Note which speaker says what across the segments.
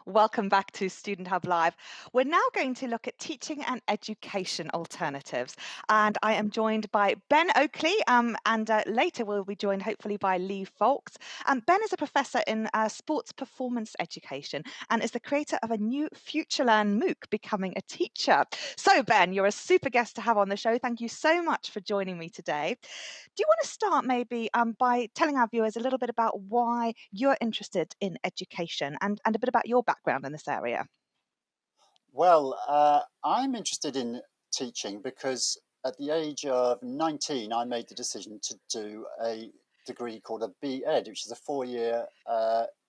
Speaker 1: Welcome back to Student Hub Live. We're now going to look at teaching and education alternatives. And I am joined by Ben Oakley, and later we'll be joined hopefully by Leigh Fowkes. Ben is a professor in sports performance education and is the creator of a new FutureLearn MOOC, Becoming a Teacher. So, Ben, you're a super guest to have on the show. Thank you so much for joining me today. Do you want to start maybe by telling our viewers a little bit about why you're interested in education and a bit about your background in this area?
Speaker 2: Well, I'm interested in teaching because at the age of 19, I made the decision to do a degree called a B.Ed, which is a 4-year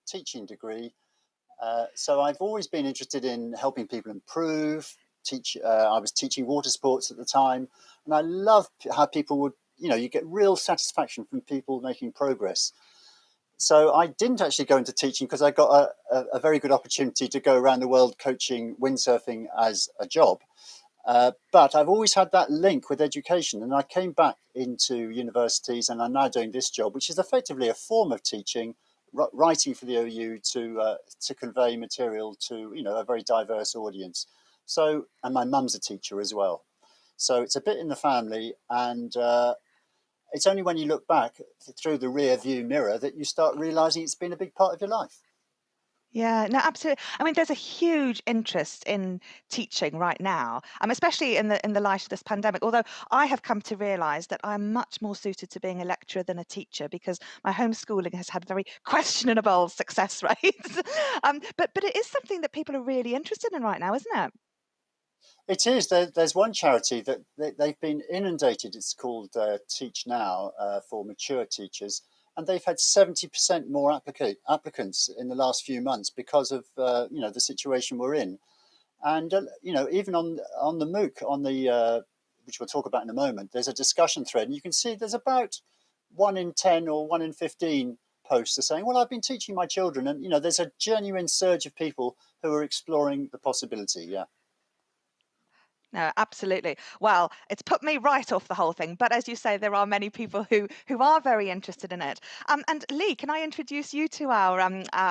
Speaker 2: teaching degree. So I've always been interested in helping people improve. I was teaching water sports at the time, and I love how people would, you get real satisfaction from people making progress. So I didn't actually go into teaching because I got a very good opportunity to go around the world coaching windsurfing as a job. But I've always had that link with education, and I came back into universities, and I'm now doing this job, which is effectively a form of teaching, writing for the OU to convey material to a very diverse audience. So, and my mum's a teacher as well, so it's a bit in the family, and it's only when you look back through the rear view mirror that you start realizing it's been a big part of your life.
Speaker 1: Yeah, no, absolutely. I mean, there's a huge interest in teaching right now, especially in the light of this pandemic. Although I have come to realise that I'm much more suited to being a lecturer than a teacher because my homeschooling has had very questionable success rates. But it is something that people are really interested in right now, isn't it?
Speaker 2: It is. There's one charity that they've been inundated. It's called Teach Now for mature teachers, and they've had 70% more applicants in the last few months because of the situation we're in. And even on the MOOC, on the which we'll talk about in a moment, there's a discussion thread, and you can see there's about 1 in 10 or 1 in 15 posts are saying, "Well, I've been teaching my children," and there's a genuine surge of people who are exploring the possibility. Yeah.
Speaker 1: No, absolutely. Well, it's put me right off the whole thing, but as you say, there are many people who are very interested in it. And Leigh, can I introduce you to our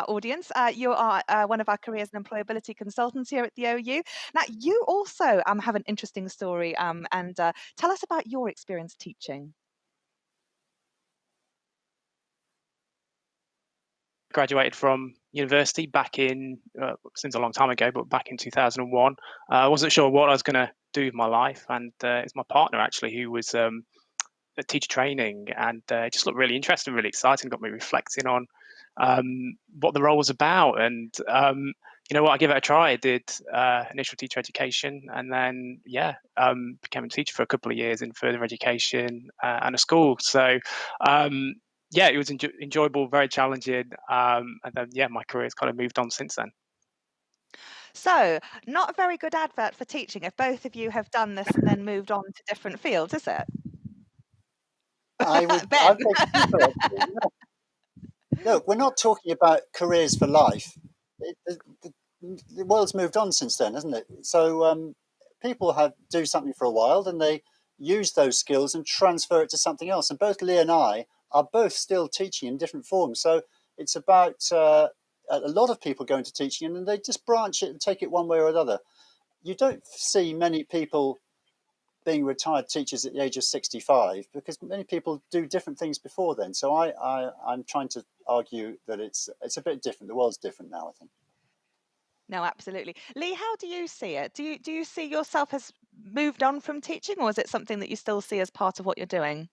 Speaker 1: audience? You are one of our careers and employability consultants here at the OU. Now, you also have an interesting story, and tell us about your experience teaching.
Speaker 3: Graduated from university back in seems a long time ago, but back in 2001. I wasn't sure what I was going to do with my life, and it's my partner actually who was at teacher training, and it just looked really interesting, really exciting. Got me reflecting on what the role was about, and you know what, I gave it a try. I did initial teacher education, and then became a teacher for a couple of years in further education and a school. So yeah, it was enjoyable, very challenging, and then my career has kind of moved on since then.
Speaker 1: So, not a very good advert for teaching if both of you have done this and then moved on to different fields, is it?
Speaker 2: I
Speaker 1: Ben.
Speaker 2: beg to differ, actually. Look, we're not talking about careers for life. The world's moved on since then, hasn't it? So people do something for a while, then they use those skills and transfer it to something else. And both Leigh and I are both still teaching in different forms. So it's about a lot of people go into teaching and then they just branch it and take it one way or another. You don't see many people being retired teachers at the age of 65 because many people do different things before then. So I'm trying to argue that it's a bit different. The world's different now, I think.
Speaker 1: No, absolutely. Leigh, how do you see it? Do you see yourself as moved on from teaching, or is it something that you still see as part of what you're doing?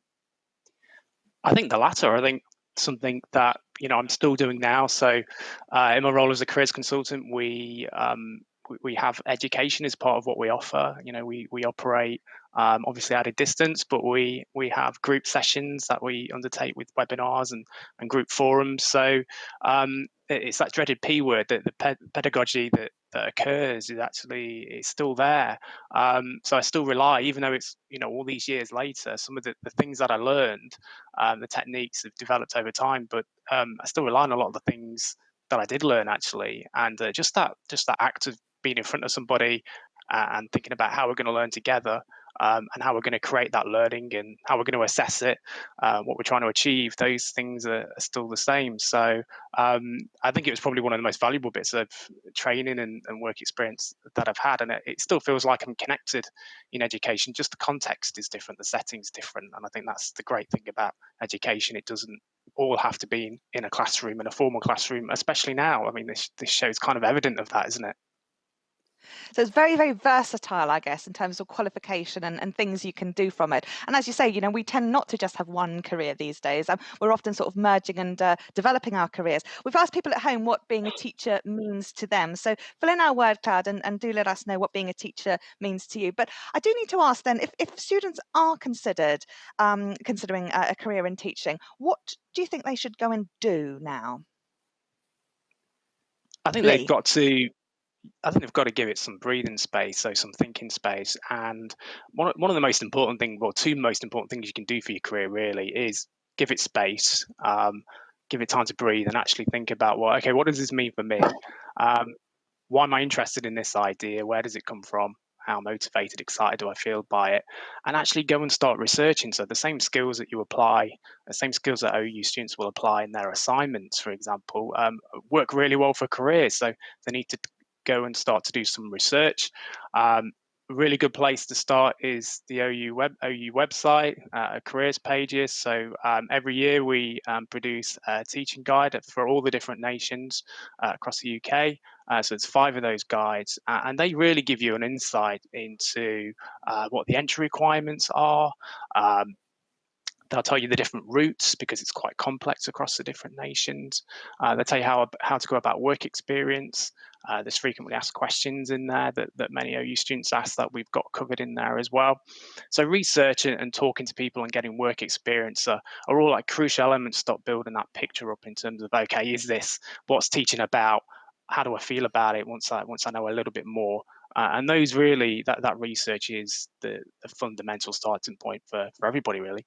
Speaker 3: I think the latter. I think something that I'm still doing now. So, in my role as a careers consultant, we have education as part of what we offer. We operate obviously at a distance, but we have group sessions that we undertake with webinars and group forums. So it's that dreaded P word, that the pedagogy that occurs is still there. So I still rely, even though it's all these years later, some of the things that I learned, the techniques have developed over time, but I still rely on a lot of the things that I did learn actually, and just that act of being in front of somebody and thinking about how we're going to learn together. and how we're going to create that learning and how we're going to assess it, what we're trying to achieve, those things are still the same. So I think it was probably one of the most valuable bits of training and work experience that I've had, and it still feels like I'm connected in education. Just the context is different, the setting's different, and I think that's the great thing about education. It doesn't all have to be in a classroom, in a formal classroom, especially now. I mean, this show is kind of evident of that, isn't it?
Speaker 1: So it's very, very versatile, I guess, in terms of qualification and things you can do from it. And as you say, we tend not to just have one career these days. We're often sort of merging and developing our careers. We've asked people at home what being a teacher means to them. So fill in our word cloud and do let us know what being a teacher means to you. But I do need to ask then, if students are considering a career in teaching, what do you think they should go and do now?
Speaker 3: I think they've
Speaker 1: Leigh?
Speaker 3: got to I think they've got to give it some breathing space, so some thinking space. And one of the most important things, well, two most important things you can do for your career really is give it space, give it time to breathe, and actually think about, well, okay, what does this mean for me? Um, why am I interested in this idea? Where does it come from? How motivated, excited do I feel by it? And actually go and start researching. So the same skills that you apply, the same skills that OU students will apply in their assignments, for example, work really well for careers. So they need to go and start to do some research. A really good place to start is the OU website, careers pages. So every year we produce a teaching guide for all the different nations across the UK. So it's 5 of those guides, and they really give you an insight into what the entry requirements are. Um, They'll tell you the different routes because it's quite complex across the different nations. They'll tell you how to go about work experience. There's frequently asked questions in there that many OU students ask that we've got covered in there as well. So research and talking to people and getting work experience are all like crucial elements to start building that picture up in terms of, okay, is this what's teaching about? How do I feel about it once I know a little bit more? And those really that research is the fundamental starting point for everybody really.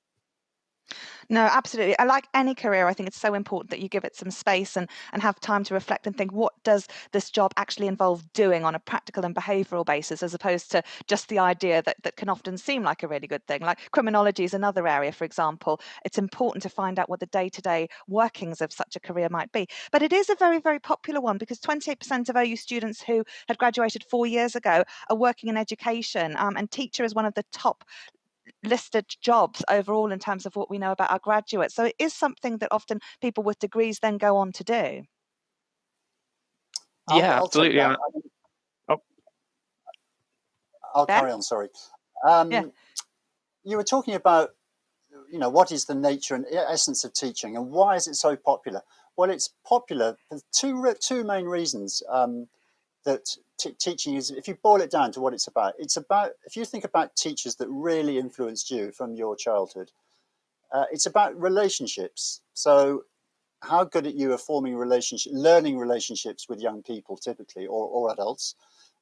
Speaker 1: No, absolutely. I like any career. I think it's so important that you give it some space and have time to reflect and think, what does this job actually involve doing on a practical and behavioural basis, as opposed to just the idea that can often seem like a really good thing. Like criminology is another area, for example. It's important to find out what the day-to-day workings of such a career might be. But it is a very, very popular one because 28% of OU students who had graduated 4 years ago are working in education, and teacher is one of the top listed jobs overall in terms of what we know about our graduates. So it is something that often people with degrees then go on to do.
Speaker 3: Yeah,
Speaker 2: I'll take
Speaker 3: absolutely.
Speaker 2: that.
Speaker 3: Oh,
Speaker 2: I'll
Speaker 1: Ben?
Speaker 2: carry on. Sorry.
Speaker 1: Yeah.
Speaker 2: You were talking about, what is the nature and essence of teaching, and why is it so popular? Well, it's popular for two main reasons. That teaching is, if you boil it down to what it's about, if you think about teachers that really influenced you from your childhood, it's about relationships. So how good at you are forming learning relationships with young people typically, or adults.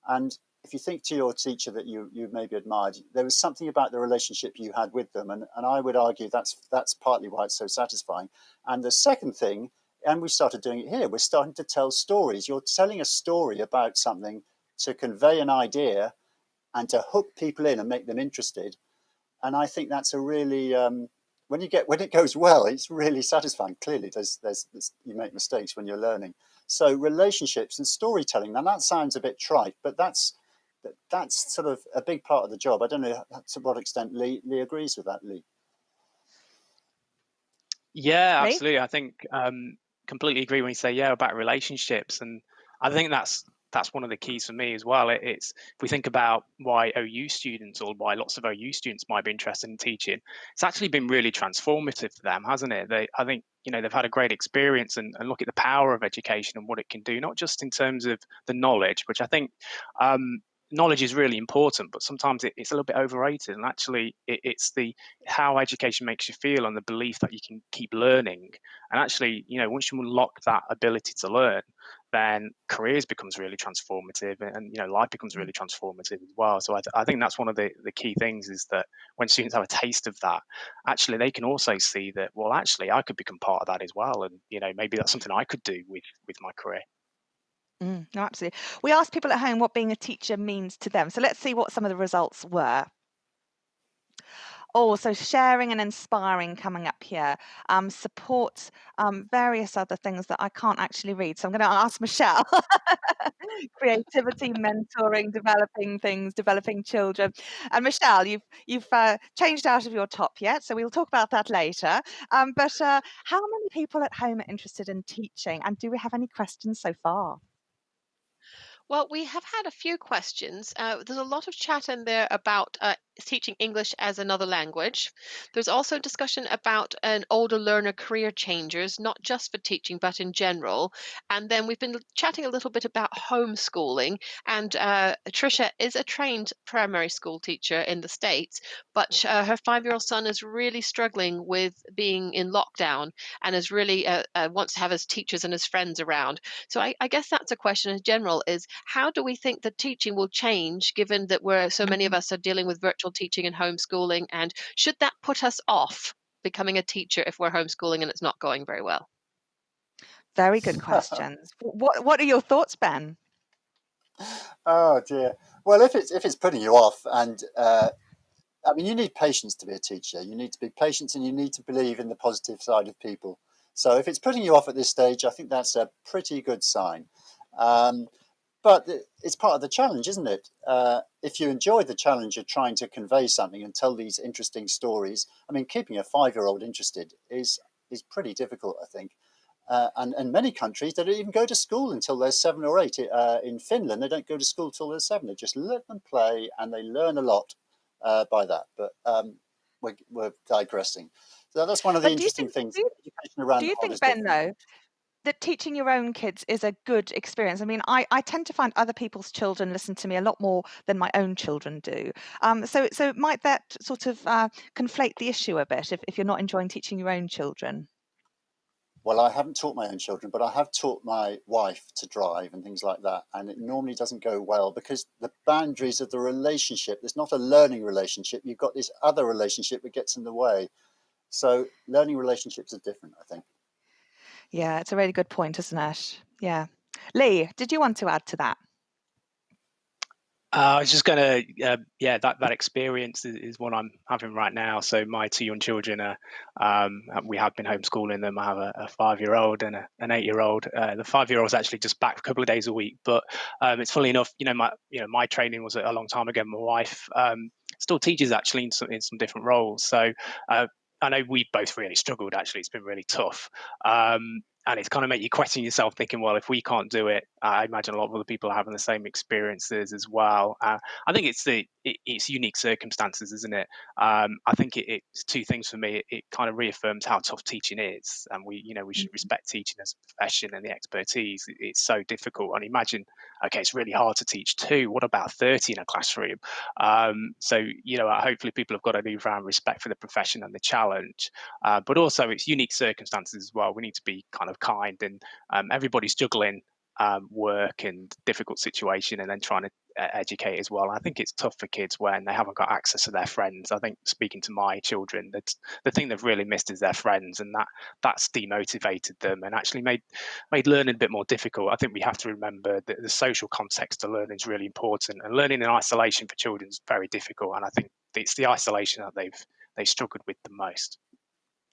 Speaker 2: And if you think to your teacher that you maybe admired, there was something about the relationship you had with them, and I would argue that's partly why it's so satisfying. And the second thing, and we started doing it here, we're starting to tell stories. You're telling a story about something to convey an idea and to hook people in and make them interested. And I think that's a really when it goes well, it's really satisfying. Clearly, there's you make mistakes when you're learning. So relationships and storytelling. Now that sounds a bit trite, but that's sort of a big part of the job. I don't know to what extent Leigh agrees with that. Leigh.
Speaker 3: yeah,
Speaker 1: Leigh?
Speaker 3: absolutely. I think completely agree when you say about relationships, and I think that's one of the keys for me as well. It's if we think about why OU students or why lots of OU students might be interested in teaching, it's actually been really transformative for them, hasn't it? I think they've had a great experience and look at the power of education and what it can do, not just in terms of the knowledge, which I think knowledge is really important, but sometimes it's a little bit overrated. And actually, it's the how education makes you feel and the belief that you can keep learning. And actually, once you unlock that ability to learn, then careers becomes really transformative, and life becomes really transformative as well. So I think that's one of the key things is that when students have a taste of that, actually they can also see that, well, actually I could become part of that as well, and maybe that's something I could do with my career.
Speaker 1: No, absolutely. We asked people at home what being a teacher means to them. So let's see what some of the results were. Oh, so sharing and inspiring coming up here. Support, various other things that I can't actually read. So I'm going to ask Michelle. Creativity, mentoring, developing things, developing children. And Michelle, you've changed out of your top yet, so we'll talk about that later. But how many people at home are interested in teaching, and do we have any questions so far?
Speaker 4: Well, we have had a few questions. There's a lot of chat in there about teaching English as another language. There's also discussion about an older learner career changers, not just for teaching, but in general. And then we've been chatting a little bit about homeschooling. And Tricia is a trained primary school teacher in the States, but her 5-year-old son is really struggling with being in lockdown and is really wants to have his teachers and his friends around. So I guess that's a question in general is how do we think that teaching will change given that we're so many of us are dealing with virtual teaching and homeschooling? And should that put us off becoming a teacher if we're homeschooling and it's not going very well?
Speaker 1: Very good questions. What are your thoughts, Ben?
Speaker 2: Oh dear. Well, if it's putting you off, and I mean, you need patience to be a teacher. You need to be patient, and you need to believe in the positive side of people. So if it's putting you off at this stage, I think that's a pretty good sign. Um, but it's part of the challenge, isn't it? If you enjoy the challenge of trying to convey something and tell these interesting stories, I mean, keeping a 5-year-old interested is pretty difficult, I think. And in many countries, they don't even go to school until they're 7 or 8. In Finland, they don't go to school till they're 7. They just let them play, and they learn a lot by that. But we're digressing. So that's one of the
Speaker 1: But do you
Speaker 2: interesting
Speaker 1: think
Speaker 2: things.
Speaker 1: do you,
Speaker 2: Education
Speaker 1: do
Speaker 2: around the
Speaker 1: you
Speaker 2: world
Speaker 1: think,
Speaker 2: is
Speaker 1: Ben,
Speaker 2: different.
Speaker 1: though, that teaching your own kids is a good experience? I mean, I tend to find other people's children listen to me a lot more than my own children do. So might that sort of conflate the issue a bit if you're not enjoying teaching your own children?
Speaker 2: Well, I haven't taught my own children, but I have taught my wife to drive and things like that. And it normally doesn't go well because the boundaries of the relationship, there's not a learning relationship. You've got this other relationship that gets in the way. So learning relationships are different, I think.
Speaker 1: Yeah, it's a really good point, isn't it? Yeah. Leigh, did you want to add to that?
Speaker 3: I was just going to, yeah, that experience is what I'm having right now. So my 2 young children are, we have been homeschooling them. I have a 5-year-old and an 8-year-old. The 5-year-old is actually just back a couple of days a week, but it's funny enough, my training was a long time ago. My wife still teaches actually in some different roles. So I know we both really struggled. Actually, it's been really tough. And it's kind of make you question yourself, thinking, well, if we can't do it, I imagine a lot of other people are having the same experiences as well. I think it's unique circumstances, isn't it? I think it's two things for me. It kind of reaffirms how tough teaching is, and we should respect teaching as a profession and the expertise. It's so difficult, and imagine, okay, it's really hard to teach too. What about 30 in a classroom? So hopefully people have got a newfound respect for the profession and the challenge, but also it's unique circumstances as well. We need to be kind of kind, and everybody's juggling work and difficult situation, and then trying to educate as well. I think it's tough for kids when they haven't got access to their friends. I think speaking to my children, that the thing they've really missed is their friends, and that's demotivated them and actually made learning a bit more difficult. I think we have to remember that the social context to learning is really important, and learning in isolation for children is very difficult. And I think it's the isolation that they've struggled with the most.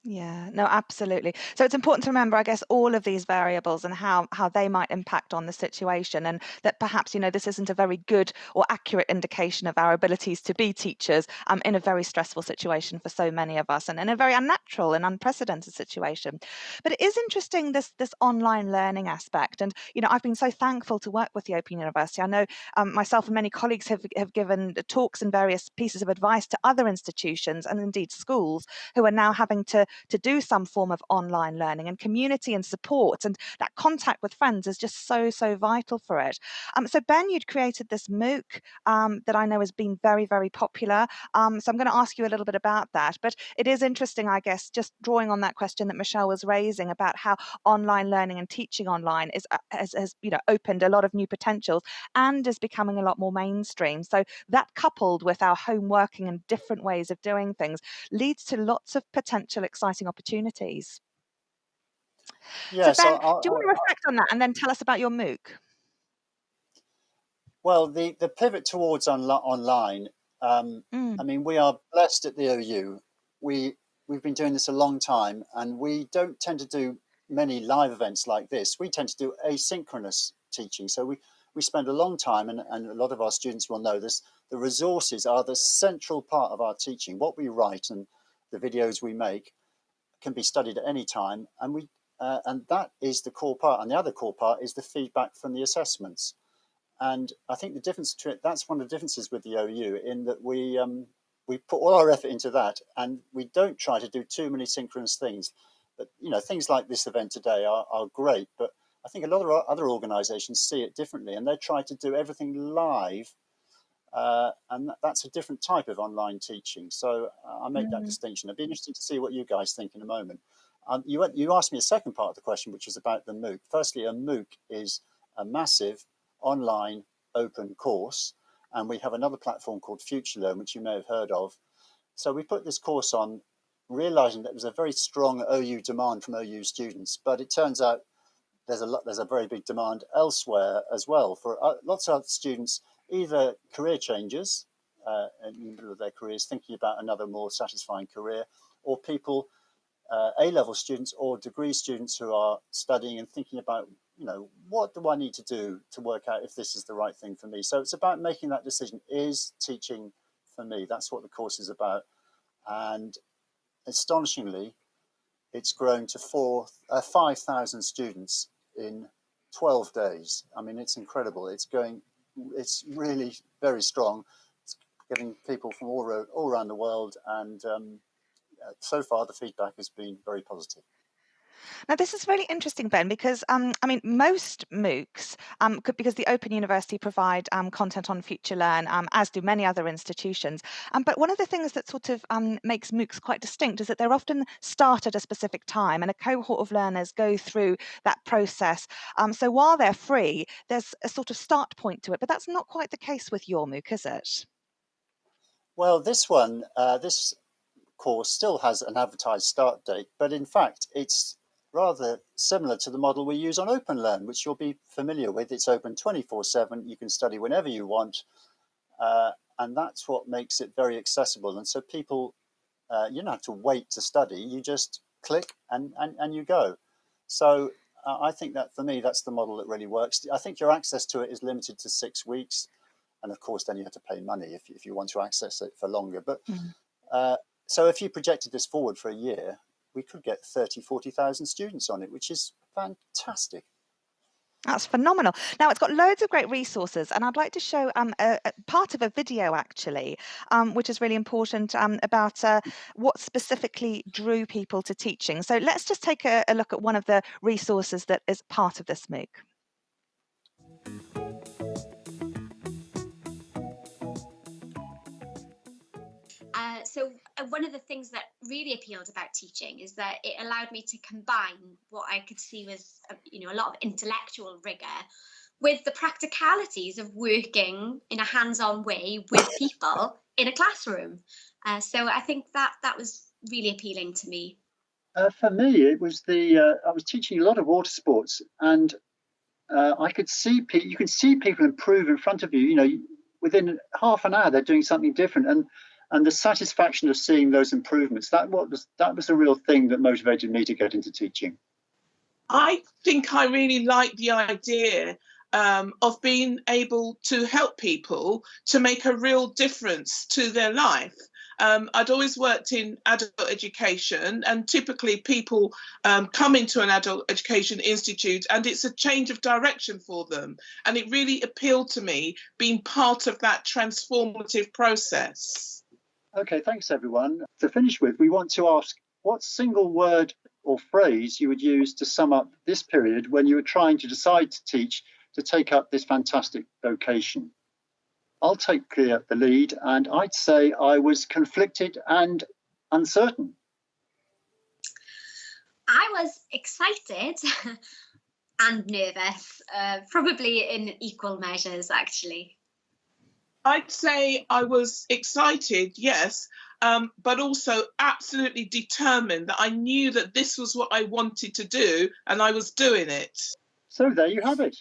Speaker 1: Yeah, no, absolutely. So it's important to remember, I guess, all of these variables and how they might impact on the situation, and that perhaps, this isn't a very good or accurate indication of our abilities to be teachers in a very stressful situation for so many of us, and in a very unnatural and unprecedented situation. But it is interesting, this online learning aspect. And I've been so thankful to work with the Open University. I know myself and many colleagues have given talks and various pieces of advice to other institutions and indeed schools who are now having to do some form of online learning, and community and support and that contact with friends is just so vital for it. So Ben, you'd created this MOOC that I know has been very popular. So I'm going to ask you a little bit about that. But it is interesting, I guess, just drawing on that question that Michelle was raising about how online learning and teaching online has opened a lot of new potentials and is becoming a lot more mainstream. So that, coupled with our home working and different ways of doing things, leads to lots of potential exciting opportunities. So
Speaker 2: Yes,
Speaker 1: Ben, do you want to reflect on that and then tell us about your MOOC?
Speaker 2: well, the pivot towards online
Speaker 1: Mm.
Speaker 2: I mean, we are blessed at the OU. We've been doing this a long time, and we don't tend to do many live events like this. We tend to do asynchronous teaching. So we spend a long time, and a lot of our students will know this, the resources are the central part of our teaching. What we write and the videos we make can be studied at any time, and that is the core part. And the other core part is the feedback from the assessments. And I think the difference between that's one of the differences with the OU, in that we put all our effort into that, and we don't try to do too many synchronous things. But things like this event today are great, but I think a lot of other organisations see it differently, and they try to do everything live, and that's a different type of online teaching. So I make that distinction. It'd be interesting to see what you guys think in a moment. You asked me a second part of the question, which was about the MOOC. Firstly, a MOOC is a massive online open course, and we have another platform called FutureLearn, which you may have heard of. So we put this course on, realizing that there was a very strong OU demand from OU students, but it turns out there's a very big demand elsewhere as well for lots of students, either career changers in the middle of their careers, thinking about another more satisfying career, or people, A-level students or degree students who are studying and thinking about, what do I need to do to work out if this is the right thing for me? So it's about making that decision. Is teaching for me? That's what the course is about. And astonishingly, it's grown to 5,000 students in 12 days. I mean, it's incredible. It's really very strong. It's getting people from all around the world. And so far, the feedback has been very positive.
Speaker 1: Now, this is really interesting, Ben, because I mean, most MOOCs, because the Open University provide content on FutureLearn, as do many other institutions. But one of the things that sort of makes MOOCs quite distinct is that they're often start at a specific time, and a cohort of learners go through that process. So while they're free, there's a sort of start point to it. But that's not quite the case with your MOOC, is it?
Speaker 2: Well, this course still has an advertised start date, but in fact, it's rather similar to the model we use on OpenLearn, which you'll be familiar with. It's open 24/7. You can study whenever you want, and that's what makes it very accessible. And so people, you don't have to wait to study. You just click and you go. So I think that for me, that's the model that really works. I think your access to it is limited to 6 weeks, and of course, then you have to pay money if you want to access it for longer. But so if you projected this forward for a year, we could get 30, 40,000 students on it, which is fantastic.
Speaker 1: That's phenomenal. Now, it's got loads of great resources, and I'd like to show a part of a video, actually, which is really important about what specifically drew people to teaching. So let's just take a look at one of the resources that is part of this MOOC.
Speaker 5: So one of the things that really appealed about teaching is that it allowed me to combine what I could see was a lot of intellectual rigor with the practicalities of working in a hands-on way with people in a classroom. So I think that was really appealing to me.
Speaker 2: For me, it was I was teaching a lot of water sports, and I could see you can see people improve in front of you. Within half an hour, they're doing something different, and the satisfaction of seeing those improvements, that was the real thing that motivated me to get into teaching.
Speaker 6: I think I really like the idea of being able to help people to make a real difference to their life. I'd always worked in adult education, and typically people come into an adult education institute and it's a change of direction for them. And it really appealed to me being part of that transformative process.
Speaker 2: Okay, thanks everyone. To finish with, we want to ask what single word or phrase you would use to sum up this period when you were trying to decide to teach, to take up this fantastic vocation. I'll take the lead, and I'd say I was conflicted and uncertain.
Speaker 5: I was excited and nervous, probably in equal measures, actually.
Speaker 6: I'd say I was excited, yes, but also absolutely determined that I knew that this was what I wanted to do, and I was doing it.
Speaker 2: So there you have it.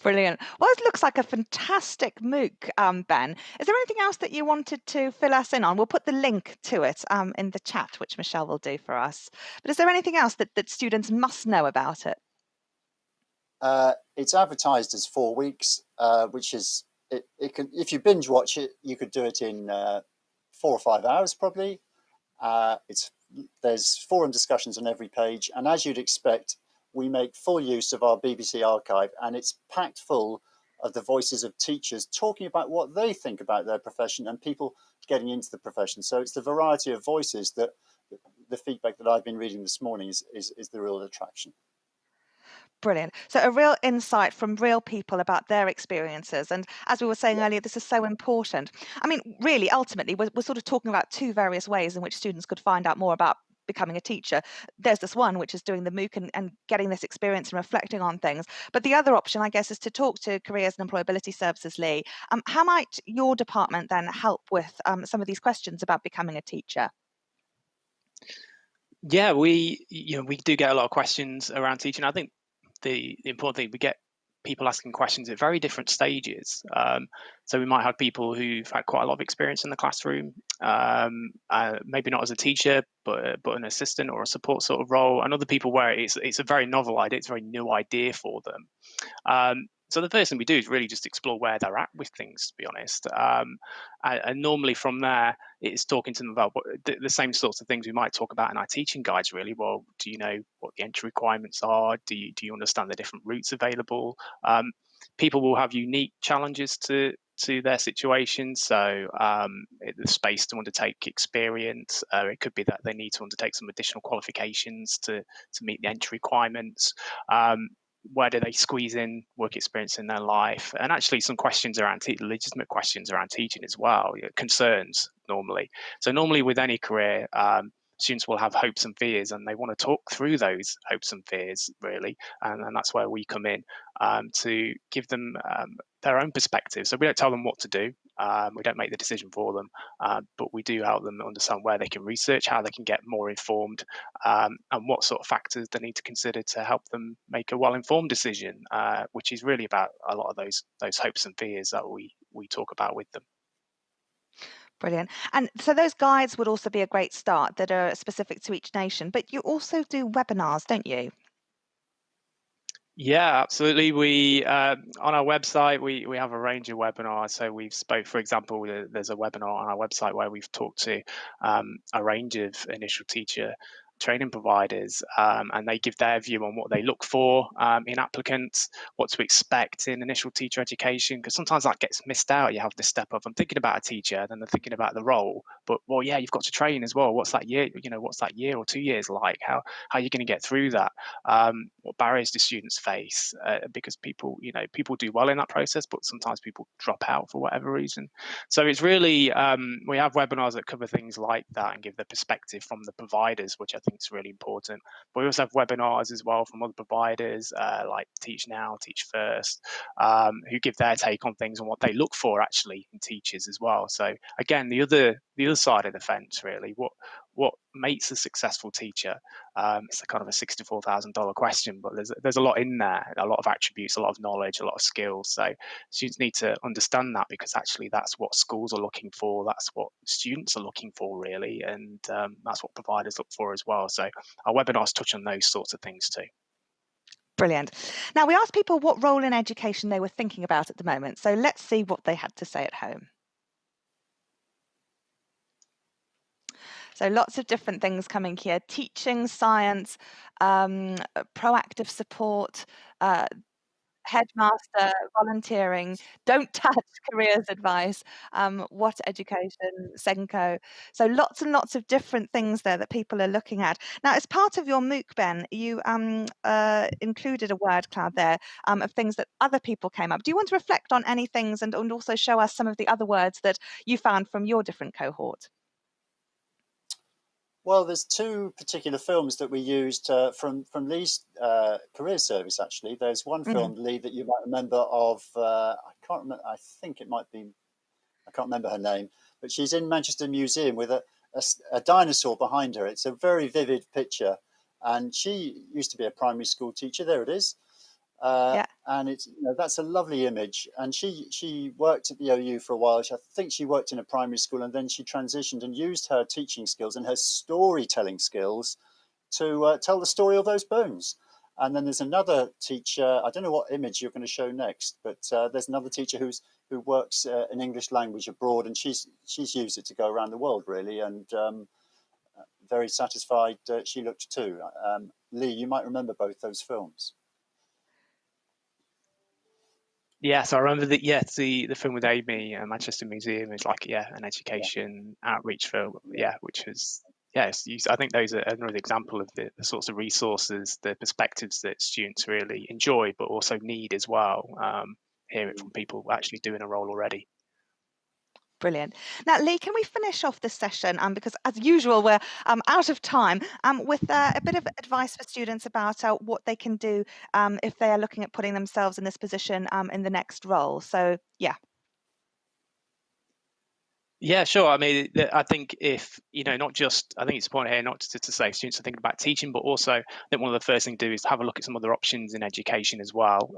Speaker 1: Brilliant. Well, it looks like a fantastic MOOC, Ben. Is there anything else that you wanted to fill us in on? We'll put the link to it in the chat, which Michelle will do for us. But is there anything else that students must know about it?
Speaker 2: It's advertised as 4 weeks, which is it can, if you binge watch it, you could do it in 4 or 5 hours probably. There's forum discussions on every page, and as you'd expect, we make full use of our BBC archive, and it's packed full of the voices of teachers talking about what they think about their profession and people getting into the profession. So it's the variety of voices that the feedback that I've been reading this morning is the real attraction.
Speaker 1: Brilliant. So a real insight from real people about their experiences. And as we were saying earlier, this is so important. I mean, really, ultimately, we're sort of talking about two various ways in which students could find out more about becoming a teacher. There's this one, which is doing the MOOC and getting this experience and reflecting on things. But the other option, I guess, is to talk to Careers and Employability Services, Leigh. How might your department then help with some of these questions about becoming a teacher?
Speaker 3: Yeah, we do get a lot of questions around teaching. I think the important thing, we get people asking questions at very different stages. So we might have people who've had quite a lot of experience in the classroom, maybe not as a teacher, but an assistant or a support sort of role, and other people where it's a very novel idea, it's a very new idea for them. So the first thing we do is really just explore where they're at with things, to be honest. And normally from there, it's talking to them about the same sorts of things we might talk about in our teaching guides, really. Well, do you know what the entry requirements are? Do you understand the different routes available? People will have unique challenges to their situation. So the space to undertake experience, it could be that they need to undertake some additional qualifications to meet the entry requirements. Where do they squeeze in work experience in their life? And actually some questions around legitimate questions around teaching as well, concerns normally. So normally with any career, students will have hopes and fears, and they want to talk through those hopes and fears, really. And that's where we come in to give them their own perspective. So we don't tell them what to do. We don't make the decision for them, but we do help them understand where they can research, how they can get more informed, and what sort of factors they need to consider to help them make a well-informed decision, which is really about a lot of those hopes and fears that we talk about with them.
Speaker 1: Brilliant. And so those guides would also be a great start that are specific to each nation, but you also do webinars, don't you?
Speaker 3: Yeah, absolutely. We on our website we have a range of webinars. So we've for example, there's a webinar on our website where we've talked to a range of initial teacher training providers, and they give their view on what they look for in applicants, what to expect in initial teacher education, because sometimes that gets missed out. You have this step of, I'm thinking about a teacher, then they're thinking about the role, but well, yeah, you've got to train as well. What's that year? What's that year or 2 years like? How are you going to get through that? What barriers do students face? Because people do well in that process, but sometimes people drop out for whatever reason. So it's really, we have webinars that cover things like that and give the perspective from the providers, which I think is really important. But we also have webinars as well from other providers like Teach Now, Teach First, who give their take on things and what they look for actually in teachers as well. So again, the other side of the fence, really, what makes a successful teacher? It's a kind of a $64,000 question, but there's a lot in there, a lot of attributes, a lot of knowledge, a lot of skills. So students need to understand that, because actually that's what schools are looking for, that's what students are looking for, really, and that's what providers look for as well. So our webinars touch on those sorts of things too.
Speaker 1: Brilliant. Now, we asked people what role in education they were thinking about at the moment. So let's see what they had to say at home. So lots of different things coming here: teaching, science, proactive support, headmaster, volunteering, don't touch careers advice, what education, Senko. So lots and lots of different things there that people are looking at. Now, as part of your MOOC, Ben, you included a word cloud there of things that other people came up. Do you want to reflect on any things and also show us some of the other words that you found from your different cohort?
Speaker 2: Well, there's two particular films that we used from Leigh's career service. Actually, there's one film, Leigh, that you might remember of. I can't remember. I think it might be. I can't remember her name, but she's in Manchester Museum with a dinosaur behind her. It's a very vivid picture, and she used to be a primary school teacher. There it is.
Speaker 1: Yeah.
Speaker 2: and it's, that's a lovely image. And she worked at the OU for a while. I think she worked in a primary school, and then she transitioned and used her teaching skills and her storytelling skills to tell the story of those bones. And then there's another teacher. I don't know what image you're going to show next, but there's another teacher who works in English language abroad, and she's used it to go around the world, really, and very satisfied she looked too. Leigh, you might remember both those films.
Speaker 3: Yes, I remember that. Yes, the film with Amy, Manchester Museum, is like an education outreach film. Yeah, which was I think those are another example of the sorts of resources, the perspectives that students really enjoy, but also need as well. Hear it from people actually doing a role already.
Speaker 1: Brilliant. Now, Leigh, can we finish off this session? Because as usual, we're out of time. With a bit of advice for students about what they can do if they are looking at putting themselves in this position in the next role. So, yeah.
Speaker 3: Yeah, sure. I mean, I think if, not just, I think it's important here not to say students are thinking about teaching, but also I think one of the first things to do is have a look at some other options in education as well.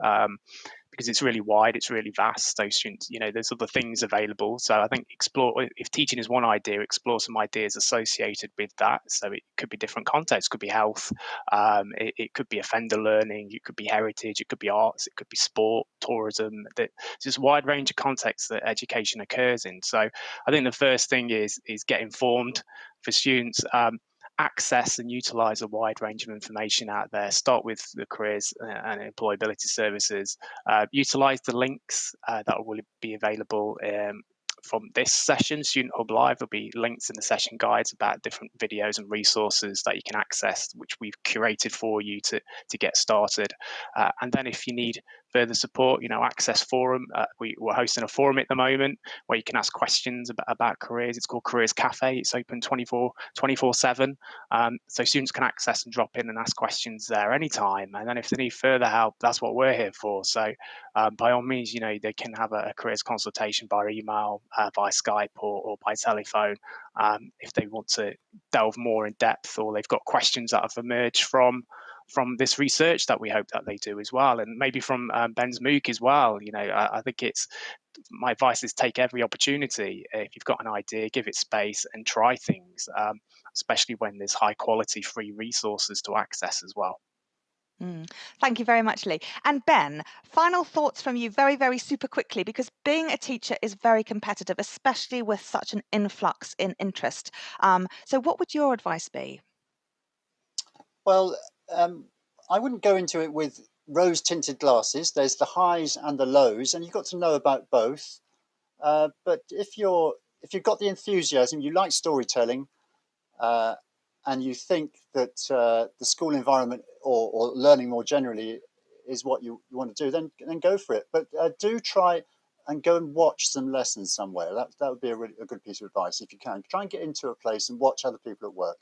Speaker 3: Because it's really wide, it's really vast. So students, there's other things available. So I think explore, if teaching is one idea, explore some ideas associated with that. So it could be different contexts, it could be health, it could be offender learning, it could be heritage, it could be arts, it could be sport, tourism. There's this wide range of contexts that education occurs in. So I think the first thing is get informed for students. Access and utilize a wide range of information out there. Start with the careers and employability services. Utilize the links that will be available from this session. Student Hub Live, there'll be links in the session guides about different videos and resources that you can access, which we've curated for you to get started. And then if you need further support, access forum. We're hosting a forum at the moment where you can ask questions about careers. It's called Careers Cafe. It's open 24/7. So students can access and drop in and ask questions there anytime. And then if they need further help, that's what we're here for. So by all means, they can have a careers consultation by email, by Skype or by telephone if they want to delve more in depth, or they've got questions that have emerged from this research that we hope that they do as well, and maybe from Ben's MOOC as well. I think my advice is take every opportunity. If you've got an idea, give it space and try things, especially when there's high quality free resources to access as well.
Speaker 1: Thank you very much, Leigh. And Ben, final thoughts from you very, very super quickly, because being a teacher is very competitive, especially with such an influx in interest. So what would your advice be?
Speaker 2: Well, I wouldn't go into it with rose-tinted glasses. There's the highs and the lows, and you've got to know about both. But if you've got the enthusiasm, you like storytelling, and you think that the school environment or learning more generally is what you want to do, then go for it. But do try and go and watch some lessons somewhere. That would be a good piece of advice if you can. Try and get into a place and watch other people at work.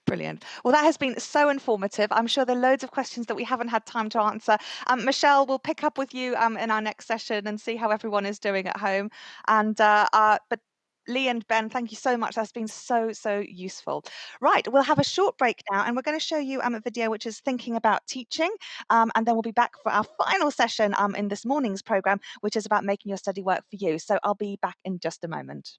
Speaker 1: Brilliant. Well, that has been so informative. I'm sure there are loads of questions that we haven't had time to answer. Michelle, we'll pick up with you in our next session and see how everyone is doing at home. And but Leigh and Ben, thank you so much. That's been so, so useful. Right, we'll have a short break now, and we're going to show you a video which is thinking about teaching. And then we'll be back for our final session in this morning's programme, which is about making your study work for you. So I'll be back in just a moment.